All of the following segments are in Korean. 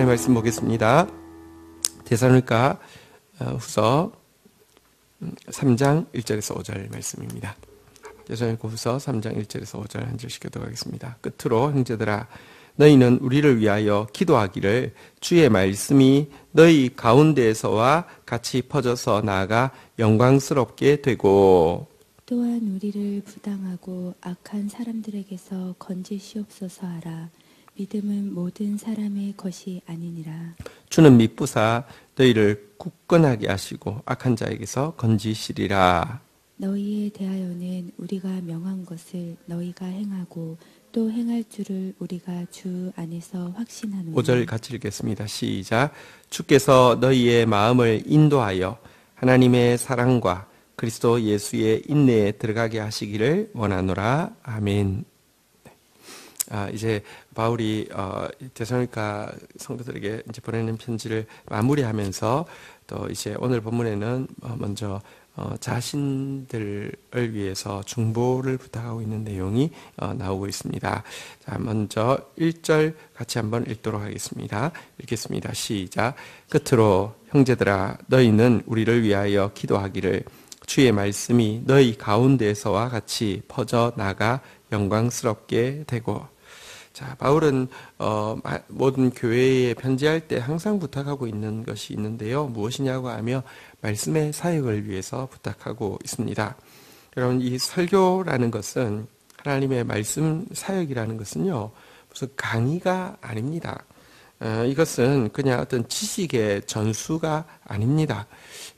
하나님 말씀 보겠습니다. 데살로니가 후서 3장 1절에서 5절 말씀입니다. 데살로니가 후서 3장 1절에서 5절 한 절씩 교독하겠습니다. 끝으로 형제들아 너희는 우리를 위하여 기도하기를 주의 말씀이 너희 가운데에서와 같이 퍼져서 나아가 영광스럽게 되고 또한 우리를 부당하고 악한 사람들에게서 건지시옵소서 하라. 믿음은 모든 사람의 것이 아니니라. 주는 미쁘사 너희를 굳건하게 하시고 악한 자에게서 건지시리라. 너희에 대하여는 우리가 명한 것을 너희가 행하고 또 행할 줄을 우리가 주 안에서 확신하노니. 5절 같이 읽겠습니다. 시작. 주께서 너희의 마음을 인도하여 하나님의 사랑과 그리스도 예수의 인내에 들어가게 하시기를 원하노라. 아멘. 이제 바울이 데살로니가 성도들에게 이제 보내는 편지를 마무리하면서 또 이제 오늘 본문에는 먼저 자신들을 위해서 중보를 부탁하고 있는 내용이 나오고 있습니다. 자, 먼저 1절 같이 한번 읽도록 하겠습니다. 읽겠습니다. 시작. 끝으로 형제들아 너희는 우리를 위하여 기도하기를 주의 말씀이 너희 가운데서와 같이 퍼져나가 영광스럽게 되고. 자, 바울은 모든 교회에 편지할 때 항상 부탁하고 있는 것이 있는데요. 무엇이냐고 하며 말씀의 사역을 위해서 부탁하고 있습니다. 여러분, 이 설교라는 것은 하나님의 말씀 사역이라는 것은요, 무슨 강의가 아닙니다. 이것은 그냥 어떤 지식의 전수가 아닙니다.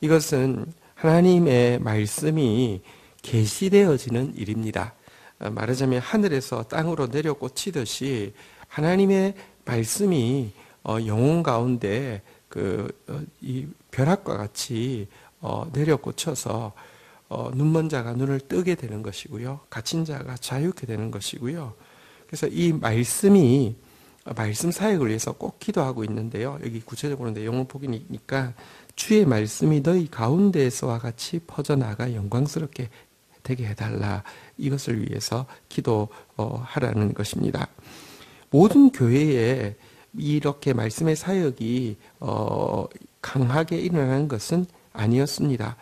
이것은 하나님의 말씀이 계시되어지는 일입니다. 말하자면 하늘에서 땅으로 내려 꽂히듯이 하나님의 말씀이 영혼 가운데 이 벼락과 같이 내려 꽂혀서 눈먼 자가 눈을 뜨게 되는 것이고요. 갇힌 자가 자유케 되는 것이고요. 그래서 이 말씀이 말씀 사역을 위해서 꼭 기도하고 있는데요. 여기 구체적으로 내용은 보기니까 주의 말씀이 너희 가운데에서와 같이 퍼져나가 영광스럽게 되게 해달라. 이것을 위해서 기도하라는 것입니다. 모든 교회에 이렇게 말씀의 사역이 강하게 일어나는 것은 아니었습니다.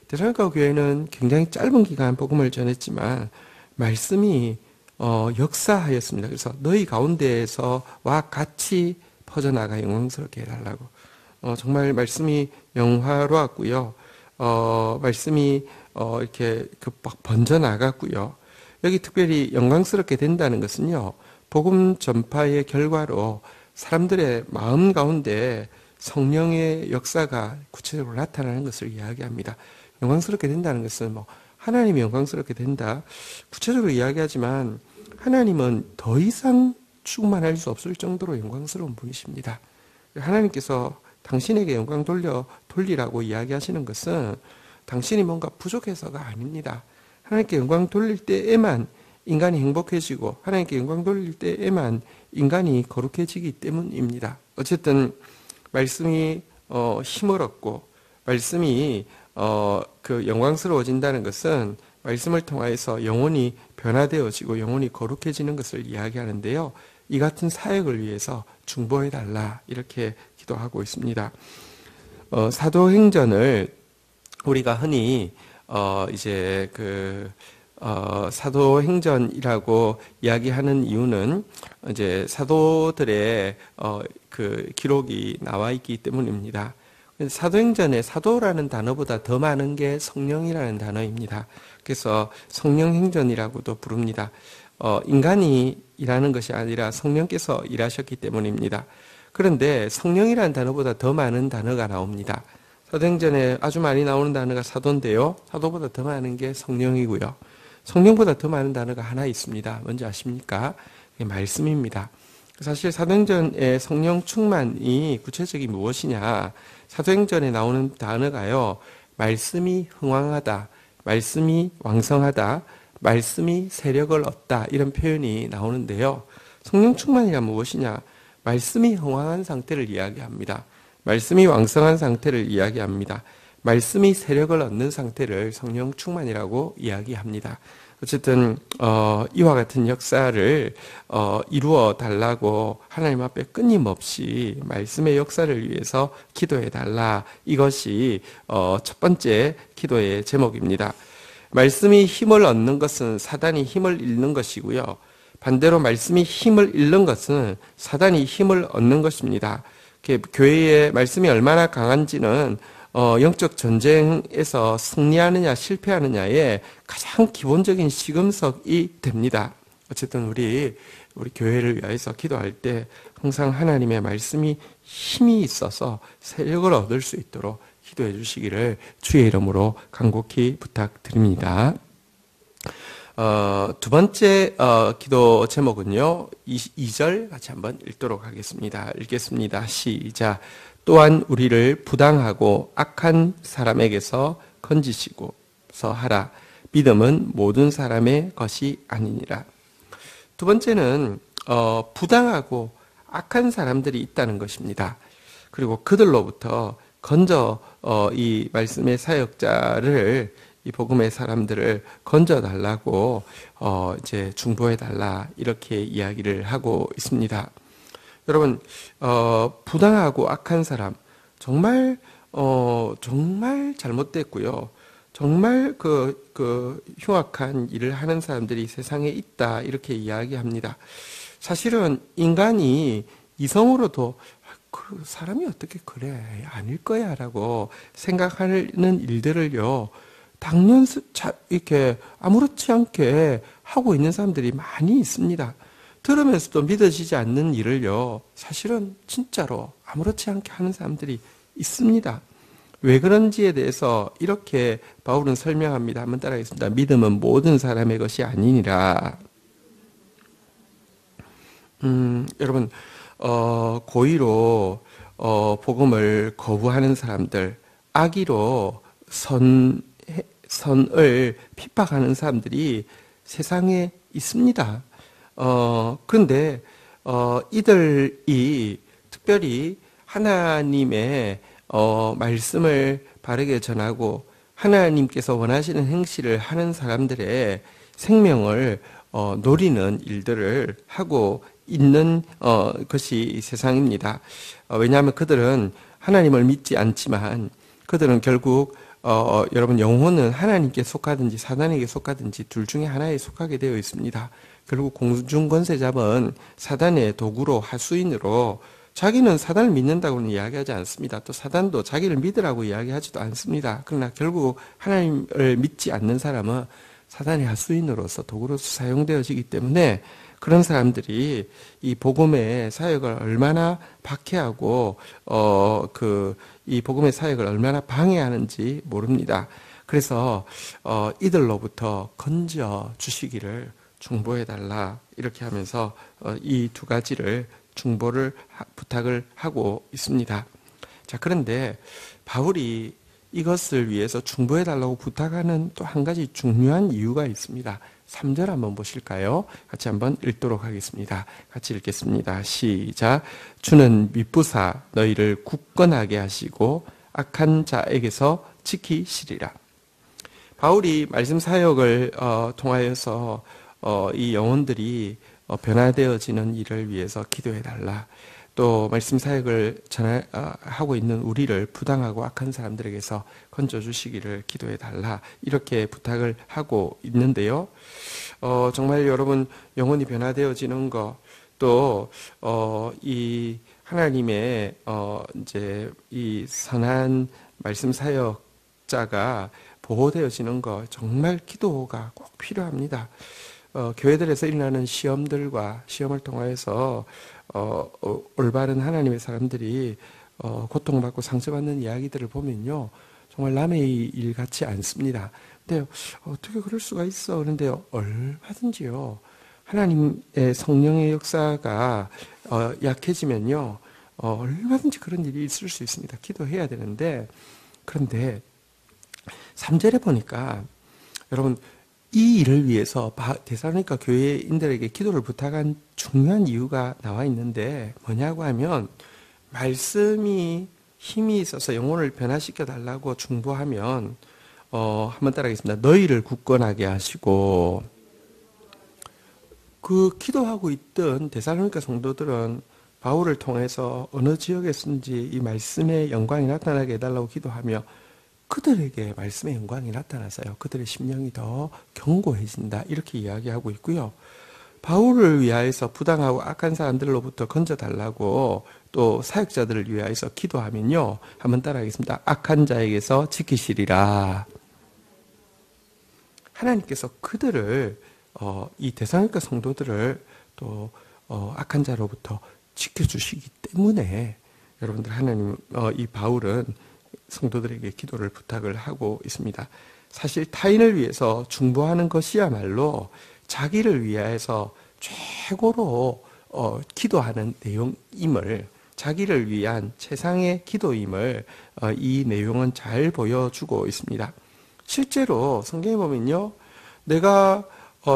데살로니가 교회는 굉장히 짧은 기간 복음을 전했지만 말씀이 역사하였습니다. 그래서 너희 가운데에서와 같이 퍼져나가 영광스럽게 해달라고. 정말 말씀이 영화로웠고요. 말씀이 이렇게 막 번져나갔고요. 여기 특별히 영광스럽게 된다는 것은요, 복음 전파의 결과로 사람들의 마음 가운데 성령의 역사가 구체적으로 나타나는 것을 이야기합니다. 영광스럽게 된다는 것은 하나님이 영광스럽게 된다. 구체적으로 이야기하지만 하나님은 더 이상 충만할 수 없을 정도로 영광스러운 분이십니다. 하나님께서 당신에게 영광 돌리라고 이야기하시는 것은 당신이 뭔가 부족해서가 아닙니다. 하나님께 영광 돌릴 때에만 인간이 행복해지고 하나님께 영광 돌릴 때에만 인간이 거룩해지기 때문입니다. 어쨌든 말씀이 힘을 얻고 말씀이 영광스러워진다는 것은 말씀을 통하여서 영혼이 변화되어지고 영혼이 거룩해지는 것을 이야기하는데요. 이 같은 사역을 위해서 중보해달라 이렇게 기도하고 있습니다. 사도행전을 우리가 흔히 이제 사도행전이라고 이야기하는 이유는 이제 사도들의 기록이 나와 있기 때문입니다. 사도행전에 사도라는 단어보다 더 많은 게 성령이라는 단어입니다. 그래서 성령행전이라고도 부릅니다. 인간이 일하는 것이 아니라 성령께서 일하셨기 때문입니다. 그런데 성령이라는 단어보다 더 많은 단어가 나옵니다. 사도행전에 아주 많이 나오는 단어가 사도인데요. 사도보다 더 많은 게 성령이고요. 성령보다 더 많은 단어가 하나 있습니다. 뭔지 아십니까? 그게 말씀입니다. 사실 사도행전의 성령 충만이 구체적이 무엇이냐? 사도행전에 나오는 단어가요. 말씀이 흥왕하다, 말씀이 왕성하다, 말씀이 세력을 얻다 이런 표현이 나오는데요. 성령 충만이란 무엇이냐? 말씀이 흥왕한 상태를 이야기합니다. 말씀이 왕성한 상태를 이야기합니다. 말씀이 세력을 얻는 상태를 성령 충만이라고 이야기합니다. 어쨌든 이와 같은 역사를 이루어 달라고 하나님 앞에 끊임없이 말씀의 역사를 위해서 기도해 달라. 이것이 첫 번째 기도의 제목입니다. 말씀이 힘을 얻는 것은 사단이 힘을 잃는 것이고요. 반대로 말씀이 힘을 잃는 것은 사단이 힘을 얻는 것입니다. 교회의 말씀이 얼마나 강한지는 영적 전쟁에서 승리하느냐 실패하느냐의 가장 기본적인 시금석이 됩니다. 어쨌든 우리 교회를 위해서 기도할 때 항상 하나님의 말씀이 힘이 있어서 세력을 얻을 수 있도록 기도해 주시기를 주의 이름으로 간곡히 부탁드립니다. 두 번째 기도 제목은요. 2절 같이 한번 읽도록 하겠습니다. 읽겠습니다. 시작. 또한 우리를 부당하고 악한 사람에게서 건지시고서 하라. 믿음은 모든 사람의 것이 아니니라. 두 번째는 부당하고 악한 사람들이 있다는 것입니다. 그리고 그들로부터 건져 이 말씀의 사역자를 이 복음의 사람들을 건져 달라고 이제 중보해 달라 이렇게 이야기를 하고 있습니다. 여러분 부당하고 악한 사람 정말 잘못됐고요. 정말 그 흉악한 일을 하는 사람들이 세상에 있다 이렇게 이야기합니다. 사실은 인간이 이성으로도 그 사람이 어떻게 그래 아닐 거야라고 생각하는 일들을요. 당연 이렇게 아무렇지 않게 하고 있는 사람들이 많이 있습니다. 들으면서도 믿어지지 않는 일을요. 사실은 진짜로 아무렇지 않게 하는 사람들이 있습니다. 왜 그런지에 대해서 이렇게 바울은 설명합니다. 한번 따라하겠습니다. 믿음은 모든 사람의 것이 아니니라. 여러분 고의로 복음을 거부하는 사람들, 악의로 선을 핍박하는 사람들이 세상에 있습니다. 그런데 이들이 특별히 하나님의 말씀을 바르게 전하고 하나님께서 원하시는 행실을 하는 사람들의 생명을 노리는 일들을 하고 있는 것이 세상입니다. 왜냐하면 그들은 하나님을 믿지 않지만 그들은 결국 여러분 영혼은 하나님께 속하든지 사단에게 속하든지 둘 중에 하나에 속하게 되어 있습니다. 결국 공중권세 잡은 사단의 도구로 하수인으로 자기는 사단을 믿는다고는 이야기하지 않습니다. 또 사단도 자기를 믿으라고 이야기하지도 않습니다. 그러나 결국 하나님을 믿지 않는 사람은 사단의 하수인으로서 도구로서 사용되어지기 때문에 그런 사람들이 이 복음의 사역을 얼마나 박해하고 이 복음의 사역을 얼마나 방해하는지 모릅니다. 그래서 이들로부터 건져 주시기를 중보해 달라 이렇게 하면서 이 두 가지를 중보를 부탁을 하고 있습니다. 자, 그런데 바울이 이것을 위해서 중보해 달라고 부탁하는 또 한 가지 중요한 이유가 있습니다. 3절 한번 보실까요? 같이 한번 읽도록 하겠습니다. 같이 읽겠습니다. 시작. 주는 미쁘사 너희를 굳건하게 하시고 악한 자에게서 지키시리라. 바울이 말씀 사역을 통하여서 이 영혼들이 변화되어지는 일을 위해서 기도해 달라. 또 말씀 사역을 하고 있는 우리를 부당하고 악한 사람들에게서 건져주시기를 기도해 달라 이렇게 부탁을 하고 있는데요. 정말 여러분 영혼이 변화되어지는 것 또 이 하나님의 이제 이 선한 말씀 사역자가 보호되어지는 것 정말 기도가 꼭 필요합니다. 교회들에서 일어나는 시험들과 시험을 통하여서 올바른 하나님의 사람들이 고통받고 상처받는 이야기들을 보면요. 정말 남의 일 같지 않습니다. 근데 어떻게 그럴 수가 있어? 그런데 얼마든지요. 하나님의 성령의 역사가 약해지면요. 얼마든지 그런 일이 있을 수 있습니다. 기도해야 되는데 그런데 3절에 보니까 여러분 이 일을 위해서 데살로니가 교회인들에게 기도를 부탁한 중요한 이유가 나와 있는데 뭐냐고 하면 말씀이 힘이 있어서 영혼을 변화시켜 달라고 중보하면 한번 따라하겠습니다. 너희를 굳건하게 하시고, 그 기도하고 있던 데살로니가 성도들은 바울을 통해서 어느 지역에서든지 이 말씀의 영광이 나타나게 해달라고 기도하며 그들에게 말씀의 영광이 나타나서요. 그들의 심령이 더 견고해진다. 이렇게 이야기하고 있고요. 바울을 위하여서 부당하고 악한 사람들로부터 건져달라고 또 사역자들을 위하여서 기도하면요. 한번 따라하겠습니다. 악한 자에게서 지키시리라. 하나님께서 그들을 이 데살로니가 성도들을 또 악한 자로부터 지켜주시기 때문에 여러분들 하나님 이 바울은 성도들에게 기도를 부탁을 하고 있습니다. 사실 타인을 위해서 중보하는 것이야말로 자기를 위하여서 최고로 기도하는 내용임을, 자기를 위한 최상의 기도임을 이 내용은 잘 보여주고 있습니다. 실제로 성경에 보면요, 내가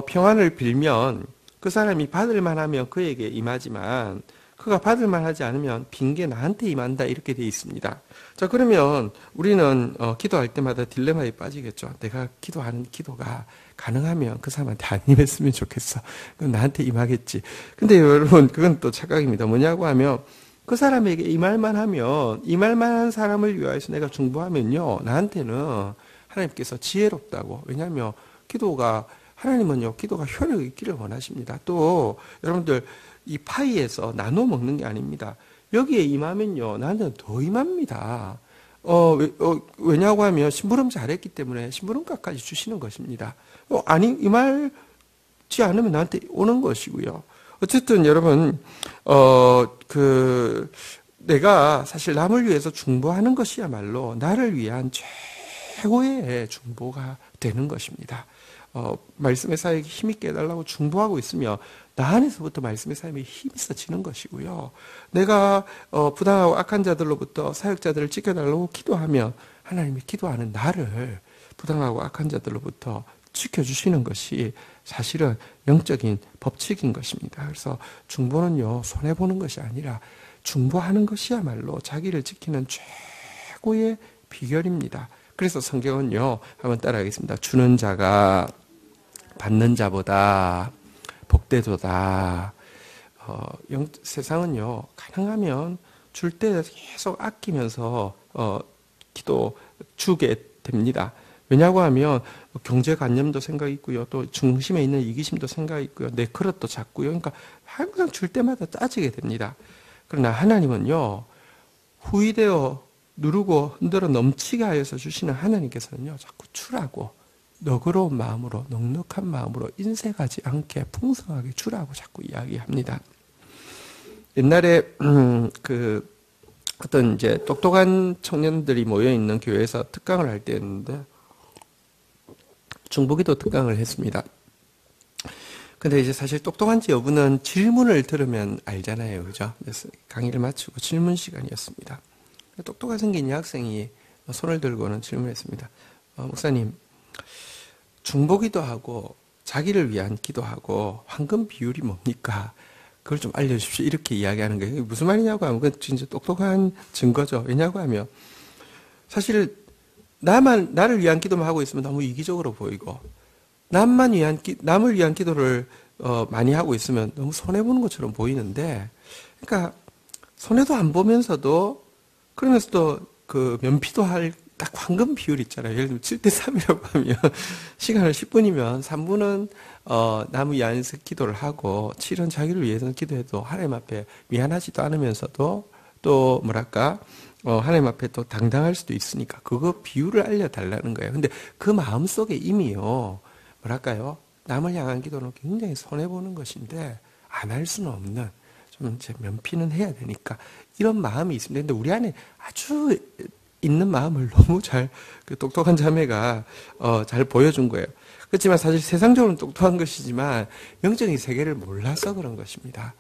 평안을 빌면 그 사람이 받을 만하면 그에게 임하지만 그가 받을 만하지 않으면 빈게 나한테 임한다, 이렇게 되어 있습니다. 자, 그러면 우리는 기도할 때마다 딜레마에 빠지겠죠. 내가 기도하는 기도가 가능하면 그 사람한테 안 임했으면 좋겠어. 그건 나한테 임하겠지. 근데 여러분, 그건 또 착각입니다. 뭐냐고 하면 그 사람에게 임할만 하면, 임할만한 사람을 위하여서 내가 중보하면요, 나한테는 하나님께서 지혜롭다고. 왜냐하면 하나님은요, 기도가 효력 있기를 원하십니다. 또 여러분들, 이 파이에서 나눠 먹는 게 아닙니다. 여기에 임하면요, 나한테는 더 임합니다. 왜냐고 하면 심부름 잘했기 때문에 심부름값까지 주시는 것입니다. 아니, 임하지 않으면 나한테 오는 것이고요. 어쨌든 여러분, 내가 사실 남을 위해서 중보하는 것이야말로 나를 위한 최고의 중보가 되는 것입니다. 말씀의 사역에 힘있게 해달라고 중보하고 있으며 나 안에서부터 말씀의 삶에 힘이 있어지는 것이고요. 내가 부당하고 악한 자들로부터 사역자들을 지켜달라고 기도하면 하나님이 기도하는 나를 부당하고 악한 자들로부터 지켜주시는 것이 사실은 영적인 법칙인 것입니다. 그래서 중보는요, 손해보는 것이 아니라 중보하는 것이야말로 자기를 지키는 최고의 비결입니다. 그래서 성경은요, 한번 따라하겠습니다. 주는 자가 받는 자보다 복되도다. 세상은요, 가능하면 줄 때 계속 아끼면서 주게 됩니다. 왜냐고 하면 경제관념도 생각이 있고요, 또 중심에 있는 이기심도 생각이 있고요, 내 그릇도 작고요. 그러니까 항상 줄 때마다 따지게 됩니다. 그러나 하나님은요, 후이되어 누르고 흔들어 넘치게 하여서 주시는 하나님께서는요, 자꾸 주라고, 너그러운 마음으로, 넉넉한 마음으로 인색하지 않게 풍성하게 주라고 자꾸 이야기합니다. 옛날에 어떤 이제 똑똑한 청년들이 모여 있는 교회에서 특강을 할 때였는데 중보기도 특강을 했습니다. 근데 이제 사실 똑똑한지 여부는 질문을 들으면 알잖아요, 그죠? 그래서 강의를 마치고 질문 시간이었습니다. 똑똑하게 생긴 여학생이 손을 들고는 질문했습니다. 목사님, 중보기도 하고 자기를 위한 기도하고 황금 비율이 뭡니까? 그걸 좀 알려주십시오. 이렇게 이야기하는 거예요. 무슨 말이냐고 하면 그건 진짜 똑똑한 증거죠. 왜냐고 하면 사실 나를 위한 기도만 하고 있으면 너무 이기적으로 보이고 남을 위한 기도를 많이 하고 있으면 너무 손해보는 것처럼 보이는데, 그러니까 손해도 안 보면서도 그러면서도 그 면피도 할 딱 황금 비율 있잖아요. 예를 들면 7대3이라고 하면 시간을 10분이면 3분은 남을 위해서 기도를 하고 7은 자기를 위해서는 기도해도 하나님 앞에 미안하지도 않으면서도 또 뭐랄까 하나님 앞에 또 당당할 수도 있으니까 그거 비율을 알려달라는 거예요. 근데 그 마음속에 이미요, 뭐랄까요, 남을 향한 기도는 굉장히 손해보는 것인데 안 할 수는 없는, 좀 이제 면피는 해야 되니까 이런 마음이 있습니다. 근데 우리 안에 아주 있는 마음을 너무 그 똑똑한 자매가 잘 보여준 거예요. 그렇지만 사실 세상적으로는 똑똑한 것이지만 영적인 세계를 몰라서 그런 것입니다.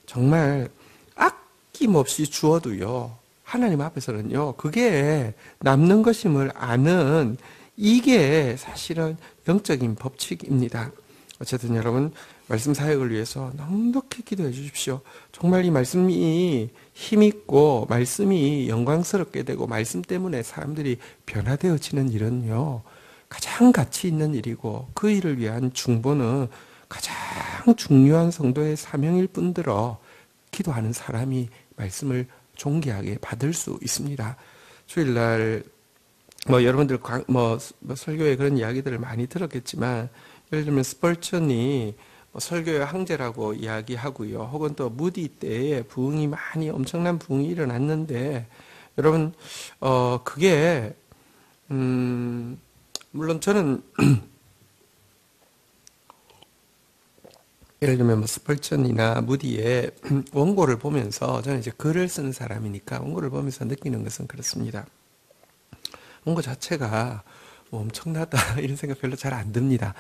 정말 아낌없이 주어도요, 하나님 앞에서는요, 그게 남는 것임을 아는, 이게 사실은 영적인 법칙입니다. 어쨌든 여러분, 말씀 사역을 위해서 넉넉히 기도해 주십시오. 정말 이 말씀이 힘있고 말씀이 영광스럽게 되고 말씀 때문에 사람들이 변화되어지는 일은요, 가장 가치 있는 일이고 그 일을 위한 중보는 가장 중요한 성도의 사명일 뿐더러 기도하는 사람이 말씀을 존귀하게 받을 수 있습니다. 주일날 여러분들 설교에 그런 이야기들을 많이 들었겠지만 예를 들면 스펄전이 설교의 황제라고 이야기하고요. 혹은 또 무디 때에 부흥이 많이 엄청난 부흥이 일어났는데 여러분 그게 물론 저는 예를 들면 스펄전이나 무디의 원고를 보면서 저는 이제 글을 쓰는 사람이니까 원고를 보면서 느끼는 것은 그렇습니다. 원고 자체가 엄청나다 이런 생각 별로 잘 안 듭니다.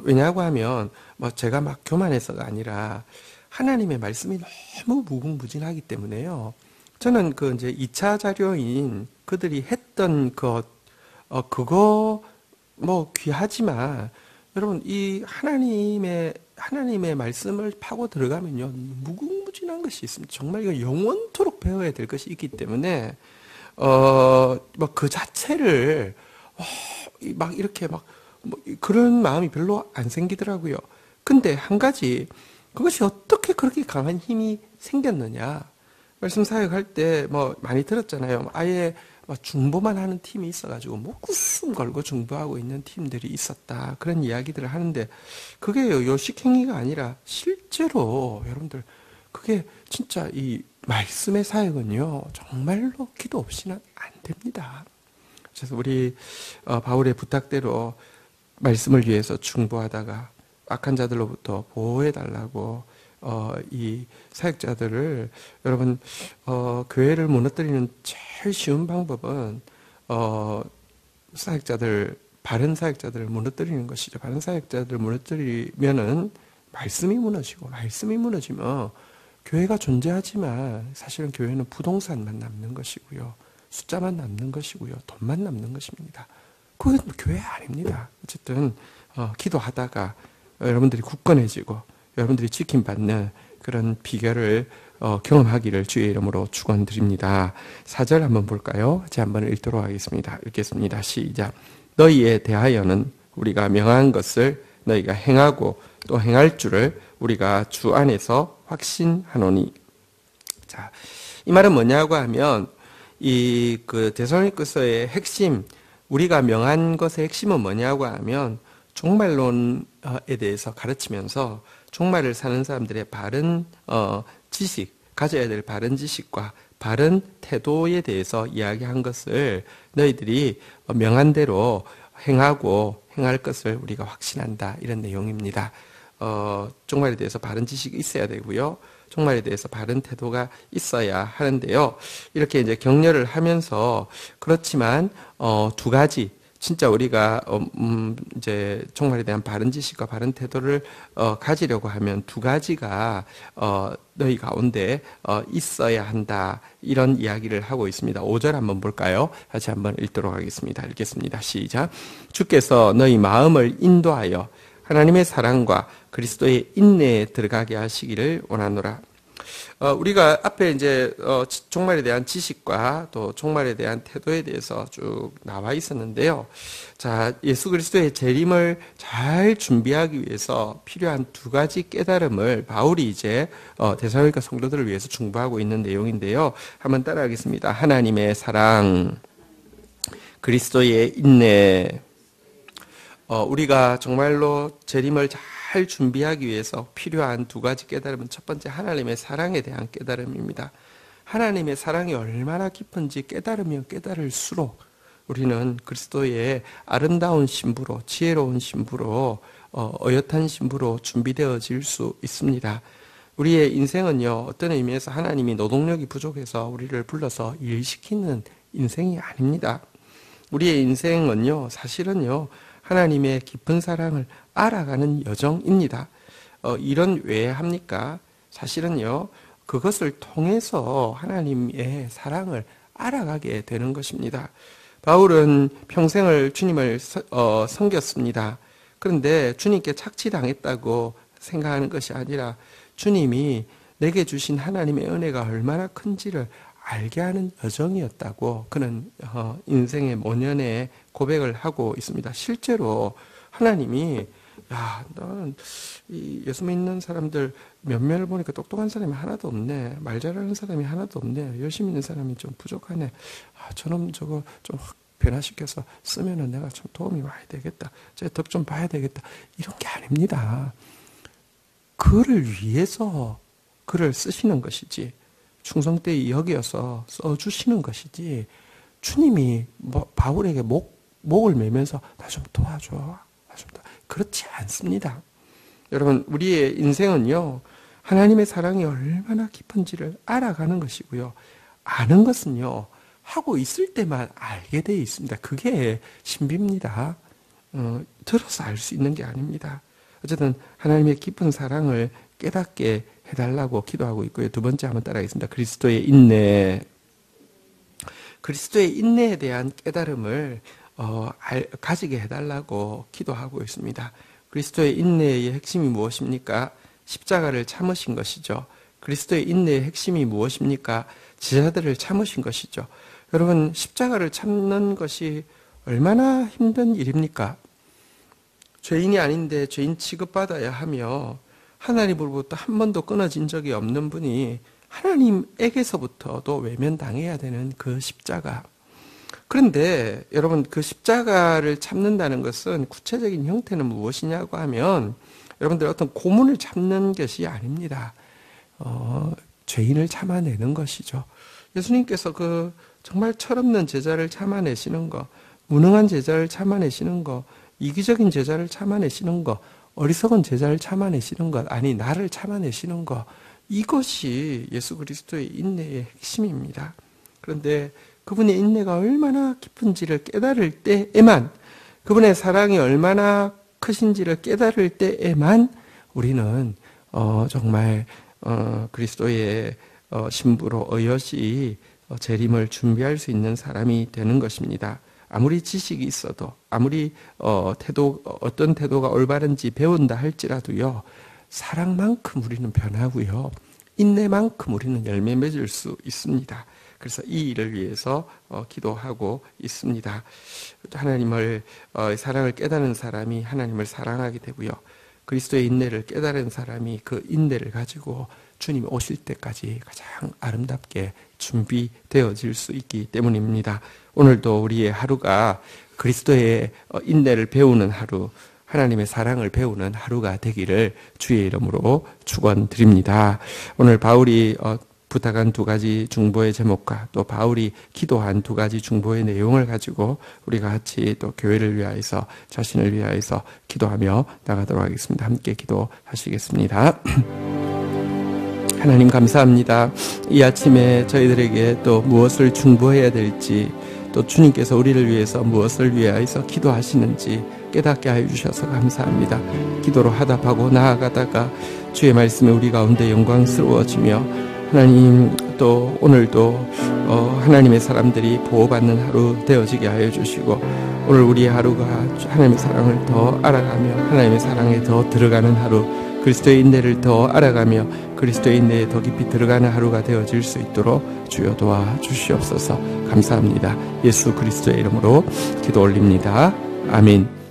왜냐고 하면 제가 막 교만해서가 아니라 하나님의 말씀이 너무 무궁무진하기 때문에요. 저는 그 이제 2차 자료인 그들이 했던 그거 귀하지만 여러분 이 하나님의 말씀을 파고 들어가면요 무궁무진한 것이 있습니다. 정말 이거 영원토록 배워야 될 것이 있기 때문에 그 자체를 이렇게 그런 마음이 별로 안 생기더라고요. 근데 한 가지 그것이 어떻게 그렇게 강한 힘이 생겼느냐? 말씀 사역할 때 많이 들었잖아요. 아예 중보만 하는 팀이 있어가지고 목숨 걸고 중보하고 있는 팀들이 있었다. 그런 이야기들을 하는데 그게 요식행위가 아니라 실제로 여러분들 그게 진짜 이 말씀의 사역은요 정말로 기도 없이는 안 됩니다. 그래서 우리 바울의 부탁대로 말씀을 위해서 중보하다가 악한 자들로부터 보호해달라고 이 사역자들을 여러분 교회를 무너뜨리는 제일 쉬운 방법은 바른 사역자들을 무너뜨리는 것이죠. 바른 사역자들을 무너뜨리면은 말씀이 무너지면 교회가 존재하지만 사실은 교회는 부동산만 남는 것이고요. 숫자만 남는 것이고요. 돈만 남는 것입니다. 그건 교회 아닙니다. 어쨌든 기도하다가 여러분들이 굳건해지고 여러분들이 지킴받는 그런 비결을 경험하기를 주의 이름으로 축원드립니다. 4절 한번 볼까요? 제가 한번 읽도록 하겠습니다. 읽겠습니다. 시작. 너희에 대하여는 우리가 명한 것을 너희가 행하고 또 행할 줄을 우리가 주 안에서 확신하노니. 자, 이 말은 뭐냐고 하면 이 데살로니가서의 핵심, 우리가 명한 것의 핵심은 뭐냐고 하면 종말론에 대해서 가르치면서 종말을 사는 사람들의 바른 지식, 가져야 될 바른 지식과 바른 태도에 대해서 이야기한 것을 너희들이 명한 대로 행하고 행할 것을 우리가 확신한다. 이런 내용입니다. 종말에 대해서 바른 지식이 있어야 되고요. 종말에 대해서 바른 태도가 있어야 하는데요. 이렇게 이제 격려를 하면서 그렇지만 두 가지 진짜 우리가 이제 종말에 대한 바른 지식과 바른 태도를 가지려고 하면 두 가지가 너희 가운데 있어야 한다. 이런 이야기를 하고 있습니다. 5절 한번 볼까요? 다시 한번 읽도록 하겠습니다. 읽겠습니다. 시작. 주께서 너희 마음을 인도하여 하나님의 사랑과 그리스도의 인내에 들어가게 하시기를 원하노라. 우리가 앞에 이제 종말에 대한 지식과 또 종말에 대한 태도에 대해서 쭉 나와 있었는데요. 자, 예수 그리스도의 재림을 잘 준비하기 위해서 필요한 두 가지 깨달음을 바울이 이제 데살로니가 성도들을 위해서 중보하고 있는 내용인데요. 한번 따라하겠습니다. 하나님의 사랑, 그리스도의 인내. 우리가 정말로 재림을 잘 준비하기 위해서 필요한 두 가지 깨달음은 첫 번째 하나님의 사랑에 대한 깨달음입니다. 하나님의 사랑이 얼마나 깊은지 깨달으면 깨달을수록 우리는 그리스도의 아름다운 신부로, 지혜로운 신부로, 어엿한 신부로 준비되어질 수 있습니다. 우리의 인생은요, 어떤 의미에서 하나님이 노동력이 부족해서 우리를 불러서 일시키는 인생이 아닙니다. 우리의 인생은요, 사실은요, 하나님의 깊은 사랑을 알아가는 여정입니다. 이런 왜 합니까? 사실은요, 그것을 통해서 하나님의 사랑을 알아가게 되는 것입니다. 바울은 평생을 주님을 섬겼습니다. 그런데 주님께 착취당했다고 생각하는 것이 아니라 주님이 내게 주신 하나님의 은혜가 얼마나 큰지를 알게 하는 여정이었다고 그는 인생의 모년에 고백을 하고 있습니다. 실제로 하나님이 나는 이 예수 믿는 사람들 몇몇을 보니까 똑똑한 사람이 하나도 없네. 말 잘하는 사람이 하나도 없네. 열심히 있는 사람이 좀 부족하네. 저놈 저거 좀 확 변화시켜서 쓰면은 내가 좀 도움이 많이 되겠다. 제 덕 좀 봐야 되겠다. 이런 게 아닙니다. 그를 위해서 그를 쓰시는 것이지, 충성되이 여기어서 써주시는 것이지, 주님이 바울에게 목을 매면서 나 좀 도와줘. 그렇지 않습니다. 여러분, 우리의 인생은요, 하나님의 사랑이 얼마나 깊은지를 알아가는 것이고요. 아는 것은요, 하고 있을 때만 알게 되어 있습니다. 그게 신비입니다. 들어서 알 수 있는 게 아닙니다. 어쨌든 하나님의 깊은 사랑을 깨닫게 해달라고 기도하고 있고요. 두 번째 한번 따라하겠습니다. 그리스도의 인내. 그리스도의 인내에 대한 깨달음을 가지게 해달라고 기도하고 있습니다. 그리스도의 인내의 핵심이 무엇입니까? 십자가를 참으신 것이죠. 그리스도의 인내의 핵심이 무엇입니까? 제자들을 참으신 것이죠. 여러분, 십자가를 참는 것이 얼마나 힘든 일입니까? 죄인이 아닌데 죄인 취급받아야 하며 하나님으로부터 한 번도 끊어진 적이 없는 분이 하나님에게서부터도 외면당해야 되는 그 십자가. 그런데 여러분, 그 십자가를 참는다는 것은 구체적인 형태는 무엇이냐고 하면 여러분들 어떤 고문을 참는 것이 아닙니다. 죄인을 참아내는 것이죠. 예수님께서 그 정말 철없는 제자를 참아내시는 거, 무능한 제자를 참아내시는 거, 이기적인 제자를 참아내시는 거, 어리석은 제자를 참아내시는 것, 아니 나를 참아내시는 것, 이것이 예수 그리스도의 인내의 핵심입니다. 그런데 그분의 인내가 얼마나 깊은지를 깨달을 때에만, 그분의 사랑이 얼마나 크신지를 깨달을 때에만 우리는 정말 그리스도의 신부로 어여시 재림을 준비할 수 있는 사람이 되는 것입니다. 아무리 지식이 있어도, 아무리 어떤 태도가 올바른지 배운다 할지라도요, 사랑만큼 우리는 변하고요, 인내만큼 우리는 열매 맺을 수 있습니다. 그래서 이 일을 위해서 기도하고 있습니다. 하나님을 사랑을 깨닫는 사람이 하나님을 사랑하게 되고요, 그리스도의 인내를 깨달은 사람이 그 인내를 가지고 주님이 오실 때까지 가장 아름답게 준비되어질 수 있기 때문입니다. 오늘도 우리의 하루가 그리스도의 인내를 배우는 하루, 하나님의 사랑을 배우는 하루가 되기를 주의 이름으로 축원드립니다. 오늘 바울이 부탁한 두 가지 중보의 제목과 또 바울이 기도한 두 가지 중보의 내용을 가지고 우리가 같이 또 교회를 위하여서, 자신을 위하여서 기도하며 나가도록 하겠습니다. 함께 기도하시겠습니다. 하나님 감사합니다. 이 아침에 저희들에게 또 무엇을 중보해야 될지, 또 주님께서 우리를 위해서 무엇을 위하여서 기도하시는지 깨닫게 하여 주셔서 감사합니다. 기도로 화답하고 나아가다가 주의 말씀이 우리 가운데 영광스러워지며, 하나님 또 오늘도 하나님의 사람들이 보호받는 하루 되어지게 하여 주시고, 오늘 우리의 하루가 하나님의 사랑을 더 알아가며 하나님의 사랑에 더 들어가는 하루, 그리스도의 인내를 더 알아가며 그리스도의 인내에 더 깊이 들어가는 하루가 되어질 수 있도록 주여 도와주시옵소서. 감사합니다. 예수 그리스도의 이름으로 기도 올립니다. 아멘.